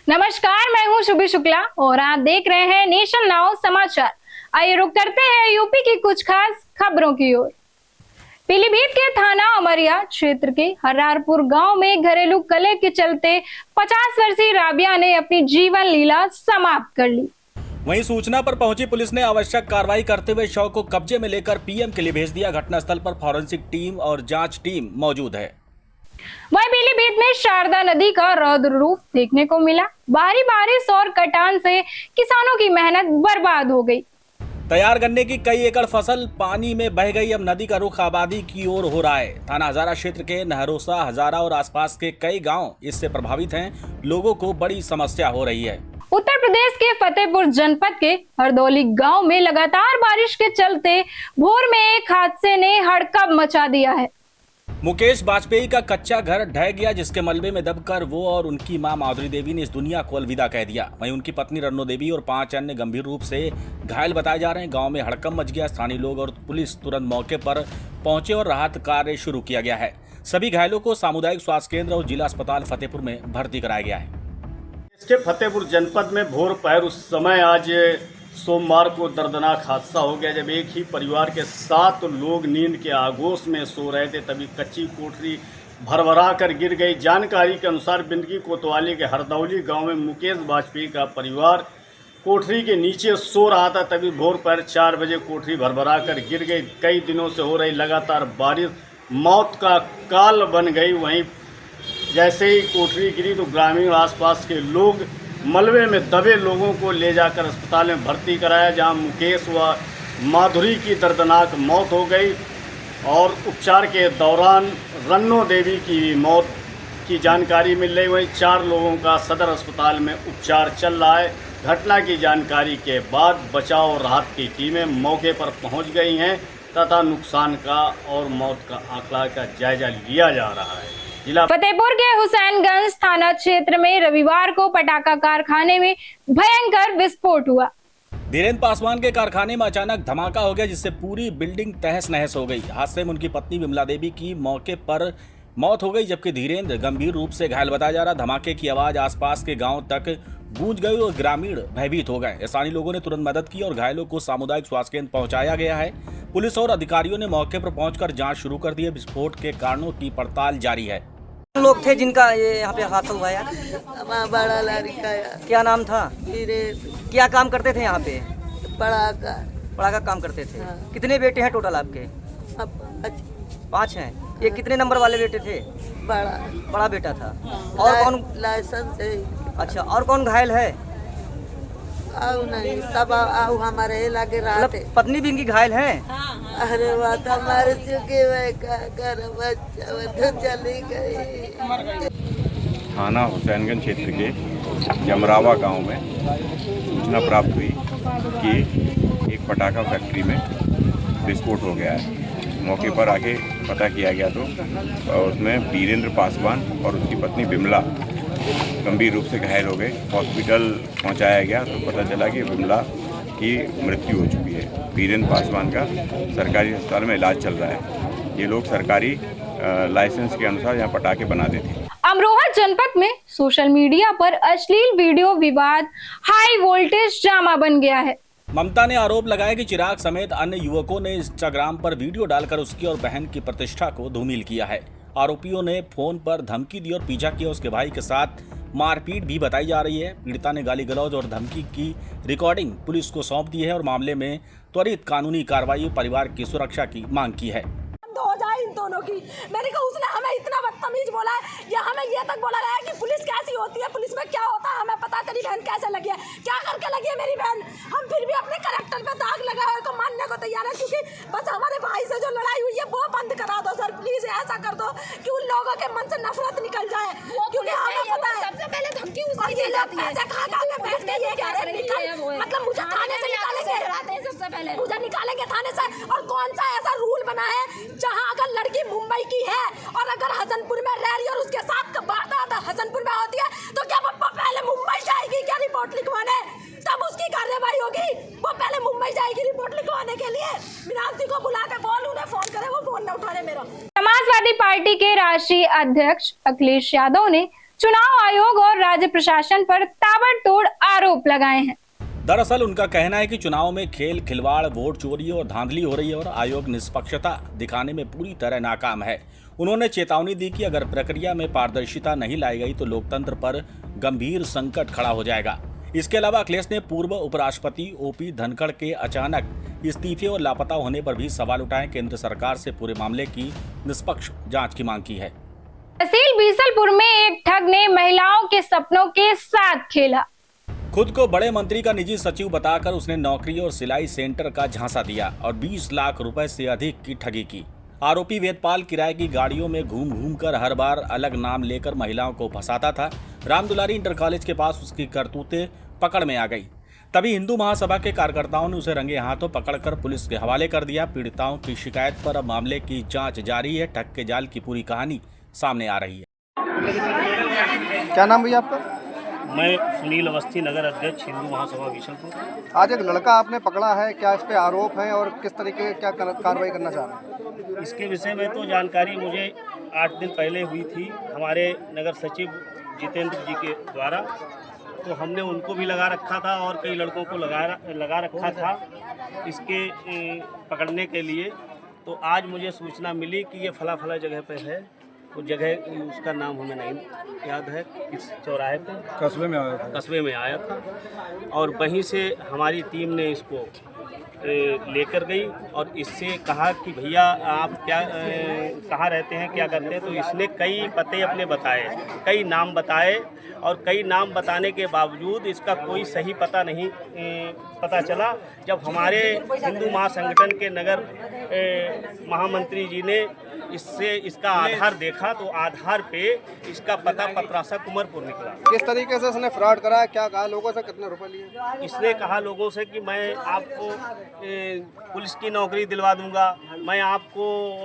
नमस्कार, मैं हूं शुभी शुक्ला और आप देख रहे हैं नेशन नाउ समाचार। आइए रुक करते हैं यूपी की कुछ खास खबरों की ओर। पीलीभीत के थाना अमरिया क्षेत्र के हरारपुर गांव में घरेलू कलह के चलते 50 वर्षीय राबिया ने अपनी जीवन लीला समाप्त कर ली। वहीं सूचना पर पहुंची पुलिस ने आवश्यक कार्रवाई करते हुए शव को कब्जे में लेकर पीएम के लिए भेज दिया। घटनास्थल पर फॉरेंसिक टीम और जांच टीम मौजूद है। वहीं पीलीभीत में शारदा नदी का रौद्र रूप देखने को मिला। भारी बारिश और कटान से किसानों की मेहनत बर्बाद हो गई। तैयार गन्ने की कई एकड़ फसल पानी में बह गई। अब नदी का रुख आबादी की ओर हो रहा है। थाना हजारा क्षेत्र के नहरोसा, हजारा और आसपास के कई गांव इससे प्रभावित हैं। लोगों को बड़ी समस्या हो रही है। उत्तर प्रदेश के फतेहपुर जनपद के हरदौली गांव में लगातार बारिश के चलते भोर में एक हादसे ने हड़कंप मचा दिया है। मुकेश वाजपेयी का कच्चा घर ढह गया, जिसके मलबे में दबकर वो और उनकी मां माधुरी देवी ने इस दुनिया को अलविदा कह दिया। वहीं उनकी पत्नी रन्नो देवी और 5 अन्य गंभीर रूप से घायल बताए जा रहे हैं। गांव में हड़कंप मच गया। स्थानीय लोग और पुलिस तुरंत मौके पर पहुंचे और राहत कार्य शुरू किया गया है। सभी घायलों को सामुदायिक स्वास्थ्य केंद्र और जिला अस्पताल फतेहपुर में भर्ती कराया गया है। इसके फतेहपुर जनपद में भोर पहर उस समय आज सोमवार को दर्दनाक हादसा हो गया, जब एक ही परिवार के 7 लोग नींद के आगोश में सो रहे थे, तभी कच्ची कोठरी भरभरा कर गिर गई। जानकारी के अनुसार बिंदगी कोतवाली के हरदौली गांव में मुकेश वाजपेयी का परिवार कोठरी के नीचे सो रहा था, तभी भोर पहर 4 बजे कोठरी भरभरा कर गिर गई। कई दिनों से हो रही लगातार बारिश मौत का काल बन गई। वहीं जैसे ही कोठरी गिरी तो ग्रामीण आसपास के लोग मलबे में दबे लोगों को ले जाकर अस्पताल में भर्ती कराया, जहां मुकेश व माधुरी की दर्दनाक मौत हो गई और उपचार के दौरान रन्नो देवी की भी मौत की जानकारी मिल रही। वहीं 4 लोगों का सदर अस्पताल में उपचार चल रहा है। घटना की जानकारी के बाद बचाव और राहत की टीमें मौके पर पहुंच गई हैं तथा नुकसान का और मौत का आंकड़ा का जायजा लिया जा रहा है। फतेहपुर के हुसैनगंज थाना क्षेत्र में रविवार को पटाखा कारखाने में भयंकर विस्फोट हुआ। धीरेन्द्र पासवान के कारखाने में अचानक धमाका हो गया, जिससे पूरी बिल्डिंग तहस नहस हो गई। हादसे में उनकी पत्नी विमला देवी की मौके पर मौत हो गई, जबकि धीरेन्द्र गंभीर रूप से घायल बताया जा रहा। धमाके की आवाज आसपास के गांव तक गूंज गई और ग्रामीण भयभीत हो गए। स्थानीय लोगों ने तुरंत मदद की और घायलों को सामुदायिक स्वास्थ्य केंद्र पहुंचाया गया है। पुलिस और अधिकारियों ने मौके पर पहुंचकर जांच शुरू कर दी है। विस्फोट के कारणों की पड़ताल जारी है। लोग थे जिनका ये यहाँ पे हादसा हुआ यार? बड़ा लड़का यार। क्या नाम था? क्या काम करते थे यहाँ पे? पढ़ा का काम करते थे। हाँ। कितने बेटे हैं टोटल आपके? 5 हैं। ये कितने नंबर वाले बेटे थे? बड़ा बेटा था। और कौन? लाइसेंस है। अच्छा, और कौन घायल है? आओ नहीं, सब आओ हमारे लगे रहते। पत्नी भी इनकी घायल है? अरे बात हमारे चुके हुए बच्चा तो चली गई। थाना हुसैनगंज क्षेत्र के जमरावा गांव में सूचना प्राप्त हुई कि एक पटाखा फैक्ट्री में विस्फोट हो गया है। मौके पर आके पता किया गया तो उसमें धीरेन्द्र पासवान और उसकी पत्नी विमला गंभीर रूप से घायल हो गए। हॉस्पिटल पहुंचाया गया तो पता चला कि विमला की मृत्यु हो चुकी है। धीरेन्द्र पासवान का सरकारी अस्पताल में इलाज चल रहा है। ये लोग सरकारी लाइसेंस के अनुसार यहाँ पटाखे बनाते थे। अमरोहा जनपद में सोशल मीडिया पर अश्लील वीडियो विवाद हाई वोल्टेज ड्रामा बन गया है। ममता ने आरोप लगाया कि चिराग समेत अन्य युवकों ने इंस्टाग्राम पर वीडियो डालकर उसकी और बहन की प्रतिष्ठा को धूमिल किया है। आरोपियों ने फोन पर धमकी दी और पीछा किया। उसके भाई के साथ मारपीट भी बताई जा रही है। पीड़िता ने गाली गलौज और धमकी की रिकॉर्डिंग पुलिस को सौंप दी है और मामले में त्वरित कानूनी कार्रवाई परिवार की सुरक्षा की मांग की है। हो जाए इन दोनों की। मैंने कहा उसने हमें इतना बदतमीज बोला है या हमें ये तक बोला है कि पुलिस कैसी होती है, पुलिस में क्या होता है, हमें पता तेरी बहन कैसे लगी है, क्या करके लगी है मेरी बहन। हम फिर भी अपने कैरेक्टर पे दाग लगा है तो मानने को तैयार है, क्योंकि बस हमारे भाई से जो लड़ाई हुई है वो बंद करा दो सर, प्लीज ऐसा कर दो कि उन लोगों के मन से नफरत निकल जाए, क्योंकि हमें पता है सबसे पहले धमकी उसकी दी जाती है। खा के बैठ के ये कह रहे हैं मतलब मुझे थाने से निकालेंगे, सबसे पहले मुझे निकालेंगे थाने से। और कौन सा ऐसा रूल बना है जहाँ अगर लड़की मुंबई की है और अगर हसनपुर में रह रही है और उसके साथ वारदात हसनपुर में होती है तो क्या वो पहले मुंबई जाएगी क्या रिपोर्ट लिखवाने, तब उसकी कार्रवाई होगी। वो पहले मुंबई जाएगी रिपोर्ट लिखवाने के लिए। मीनाक्षी को बुला के बोल, उन्हें फोन करे, वो फोन न उठा रहे मेरा। समाजवादी पार्टी के राष्ट्रीय अध्यक्ष अखिलेश यादव ने चुनाव आयोग और राज्य प्रशासन पर ताबड़तोड़ आरोप लगाए हैं। दरअसल उनका कहना है कि चुनाव में खेल खिलवाड़, वोट चोरी और धांधली हो रही है और आयोग निष्पक्षता दिखाने में पूरी तरह नाकाम है। उन्होंने चेतावनी दी कि अगर प्रक्रिया में पारदर्शिता नहीं लाई गई तो लोकतंत्र पर गंभीर संकट खड़ा हो जाएगा। इसके अलावा अखिलेश ने पूर्व उपराष्ट्रपति ओपी धनखड़ के अचानक इस्तीफे और लापता होने पर भी सवाल उठाए। केंद्र सरकार से पूरे मामले की निष्पक्ष जांच की मांग की है। तहसील बीसलपुर में एक ठग ने महिलाओं के सपनों के साथ खेला। खुद को बड़े मंत्री का निजी सचिव बताकर उसने नौकरी और सिलाई सेंटर का झांसा दिया और 20 लाख रुपए से अधिक की ठगी की। आरोपी वेदपाल किराए की गाड़ियों में घूम घूम कर हर बार अलग नाम लेकर महिलाओं को फंसाता था। रामदुलारी इंटर कॉलेज के पास उसकी करतूतें पकड़ में आ गई। तभी हिंदू महासभा के कार्यकर्ताओं ने उसे रंगे हाथों पकड़कर पुलिस के हवाले कर दिया। पीड़िताओं की शिकायत पर अब मामले की जांच जारी है। ठग के जाल की पूरी कहानी सामने आ रही है। क्या नाम भैया आपका? मैं सुनील अवस्थी, नगर अध्यक्ष हिंदू महासभा बीसलपुर। आज एक लड़का आपने पकड़ा है, क्या इस पे आरोप है और किस तरीके क्या कार्रवाई करना चाह रहे हैं? इसके विषय में तो जानकारी मुझे 8 दिन पहले हुई थी हमारे नगर सचिव जितेंद्र जी के द्वारा। तो हमने उनको भी लगा रखा था और कई लड़कों को लगा रखा था इसके पकड़ने के लिए। तो आज मुझे सूचना मिली कि ये फला जगह पे है। वो जगह उसका नाम हमें नहीं याद है, किस चौराहे पे कस्बे में आया था। कस्बे में आया था और वहीं से हमारी टीम ने इसको लेकर गई और इससे कहा कि भैया आप क्या कहाँ रहते हैं, क्या करते हैं। तो इसने कई पते अपने बताए, कई नाम बताए और कई नाम बताने के बावजूद इसका कोई सही पता नहीं पता चला। जब हमारे हिंदू महासंगठन के नगर महामंत्री जी ने इसका आधार देखा तो आधार पे इसका पता पतरासा कुंवरपुर निकला। किस तरीके से इसने फ्रॉड करा, क्या कहा लोगों से, कितने रुपए लिए? इसने कहा लोगों से कि मैं आपको पुलिस की नौकरी दिलवा दूंगा, मैं आपको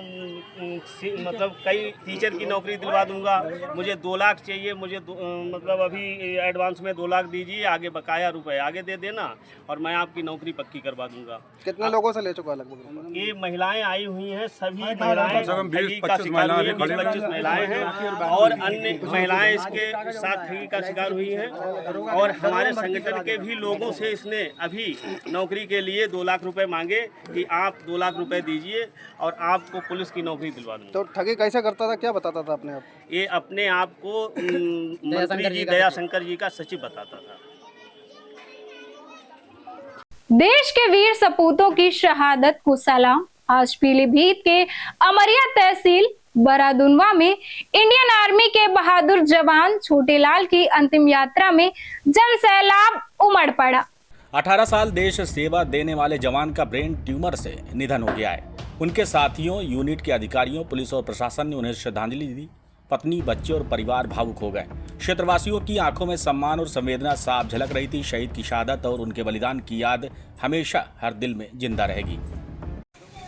मतलब कई टीचर की नौकरी दिलवा दूंगा, मुझे 2 लाख चाहिए, मुझे मतलब अभी एडवांस में 2 लाख दीजिए, आगे बकाया रुपए आगे दे देना और मैं आपकी नौकरी पक्की करवा दूंगा। कितने लोगों से ले चुका लगभग? ये महिलाएं आई हुई हैं, सभी महिलाएं ठगी का शिकार हुई हैं, 20-25 महिलाएं हैं और अन्य महिलाएं इसके साथ ठगी का शिकार हुई हैं। और हमारे संगठन के भी लोगों से इसने अभी नौकरी के लिए 2 लाख रुपए मांगे कि आप 2 लाख रुपए दीजिए और आपको पुलिस की नौकरी दिलवा दूंगा। तो ठगी कैसे करता था, क्या बताता था अपने आप? ये अपने आप को मंत्री जी दयाशंकर जी का सचिव बताता था। देश के वीर सपूतों की शहादत को सलाम। आज पीलीभीत के अमरिया तहसील बरादुनवा में इंडियन आर्मी के बहादुर जवान छोटेलाल की अंतिम यात्रा में जन सैलाब उमड़ पड़ा। 18 साल देश सेवा देने वाले जवान का ब्रेन ट्यूमर से निधन हो गया है। उनके साथियों, यूनिट के अधिकारियों, पुलिस और प्रशासन ने उन्हें श्रद्धांजलि दी। पत्नी, बच्चे और परिवार भावुक हो गए। क्षेत्रवासियों की आंखों में सम्मान और संवेदना साफ झलक रही थी। शहीद की शहादत और उनके बलिदान की याद हमेशा हर दिल में जिंदा रहेगी।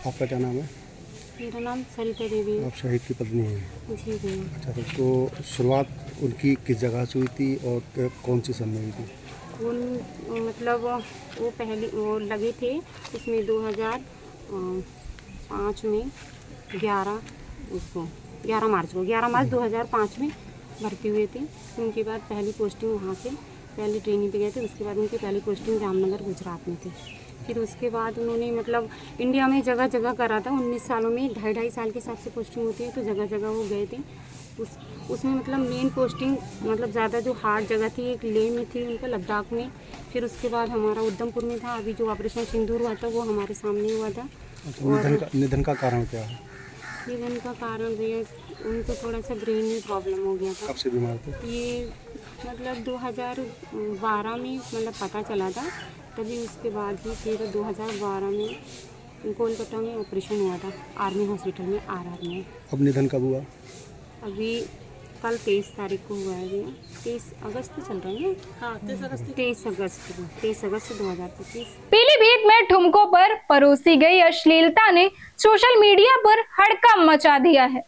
आपका क्या नाम है? मेरा नाम सरिता देवी है। आप शहीद की पत्नी हैं? जी भैया। अच्छा, तो शुरुआत उनकी किस जगह से हुई थी और कौन सी सन में हुई थी? मतलब वो पहले वो लगे थे उसमें 2005 में 11 मार्च 2005 में भर्ती हुए थे। उनके बाद पहली पोस्टिंग वहाँ से पहले ट्रेनिंग पे गए थे। उसके बाद उनकी पहली पोस्टिंग जामनगर गुजरात में थी। फिर उसके बाद उन्होंने मतलब इंडिया में जगह जगह करा था। 19 सालों में 2.5 साल के हिसाब से पोस्टिंग होती है, तो जगह जगह वो गए थे। उसमें मतलब मेन पोस्टिंग मतलब ज़्यादा जो हार्ड जगह थी एक लेह में थी उनका, लद्दाख में। फिर उसके बाद हमारा उधमपुर में था। अभी जो ऑपरेशन सिंदूर हुआ था वो हमारे सामने हुआ था। निधन का कारण क्या है? निधन का कारण भैया उनको थोड़ा सा ब्रेन में प्रॉब्लम हो गया था। कब से बीमार थे? ये मतलब 2012 में मतलब पता चला था, तभी उसके बाद ही फिर 2012 में कोलकाता में ऑपरेशन हुआ था, आर्मी हॉस्पिटल में, RR में। अब निधन कब हुआ? अभी कल 23 तारीख को हुआ है भैया। 23 अगस्त चल रहा है ना? हाँ, 23 अगस्त 2025। पीलीभीत में ठुमकों पर परोसी गई अश्लीलता ने सोशल मीडिया पर हड़कंप मचा दिया है।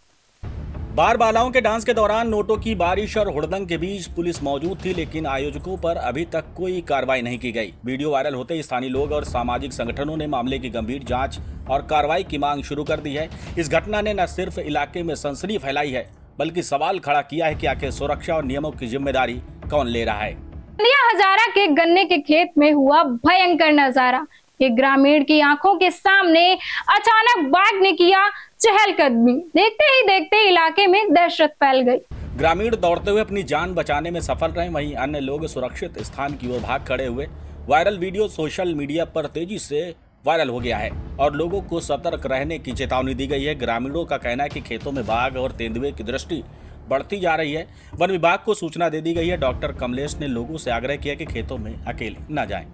बार बालाओं के डांस के दौरान नोटों की बारिश और हुड़दंग के बीच पुलिस मौजूद थी, लेकिन आयोजकों पर अभी तक कोई कार्रवाई नहीं की गई। वीडियो वायरल होते ही स्थानीय लोग और सामाजिक संगठनों ने मामले की गंभीर जांच और कार्रवाई की मांग शुरू कर दी है। इस घटना ने न सिर्फ इलाके में सनसनी फैलाई है, बल्कि सवाल खड़ा किया है कि आखिर सुरक्षा और नियमों की जिम्मेदारी कौन ले रहा है। बलिया हजारा के गन्ने के खेत में हुआ भयंकर नजारा। एक ग्रामीण की आंखों के सामने अचानक बाघ ने किया चहलकदमी। देखते ही देखते इलाके में दहशत फैल गई। ग्रामीण दौड़ते हुए अपनी जान बचाने में सफल रहे, वहीं अन्य लोग सुरक्षित स्थान की ओर भाग खड़े हुए। वायरल वीडियो सोशल मीडिया पर तेजी से वायरल हो गया है और लोगों को सतर्क रहने की चेतावनी दी गई है। ग्रामीणों का कहना है कि खेतों में बाघ और तेंदुए की दृष्टि बढ़ती जा रही है। वन विभाग को सूचना दे दी गई है। डॉक्टर कमलेश ने लोगों से आग्रह किया कि खेतों में अकेले न जाएं।